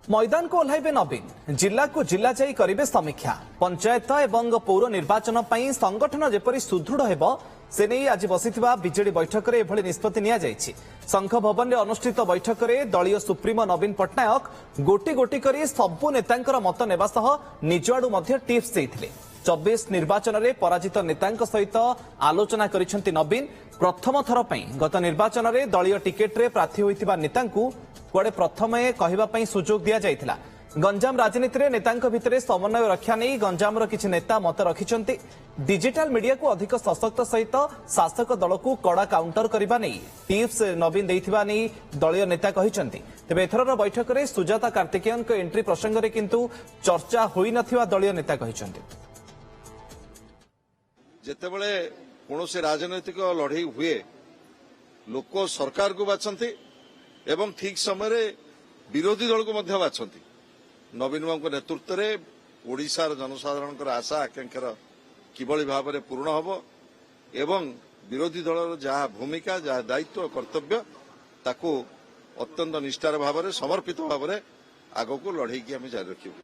मैदान को ओह्लैबे नवीन जिला को जिला जाई करिबे समीक्षा पंचायत एवं पौर निर्वाचन पई संगठन जेपरि सुदृढ़ हेबो से नहीं आज बसिथिबा बीजेडी बैठक रे एभଳି निष्पत्ति निया जायछि। संघ भवन रे अनुष्ठित बैठक रे दलीय सुप्रीमो नवीन पट्टनायक गोटी गोटी करी सबु नेतांकर मत नेबा सह निज आडू मध्ये टिप्स देथिले। 24 निर्वाचन रे पराजित नेतांक सहित आलोचना करिसेंति नवीन। प्रथम थर पई गत निर्वाचन रे दलीय टिकेट रे प्रार्थी होइतिबा नेतांकू कुआडे प्रथमे कहिबा पई सुजोग दिया जायतिला। गंजाम राजनीति रे नेतांक भितरे समन्वय रक्षा नहीं गंजामर किछि नेता मत रखिछंती। डिजिटल मीडिया को अधिक सशक्त सहित शासक दल को कड़ा काउंटर करबा नहीं टिप्स नवीन देथिबा नहीं दलीय नेता कहिछंती। तेबे एथरर बैठक रे सुजाता कार्तिकेयन को एंट्री प्रसंग रे किंतु चर्चा होई नथिबा दलीय नेता कहिछंती। जेतेबेले कोनोसे राजनैतिक लड़ाई हुए लोक सरकार को बाछंती एवं ठीक समय विरोधी दल को मध्य बाछंती। नवीन बाबू नेतृत्व में ओडिशार जनसाधारण आशा आकांक्षार किभली भाव में पूर्ण हब एवं विरोधी दल जहाँ भूमिका जहाँ दायित्व कर्तव्य ताकू अत्यंत निष्ठार भाव में समर्पित भाव में आग को लड़े की आम जारी रखिबू।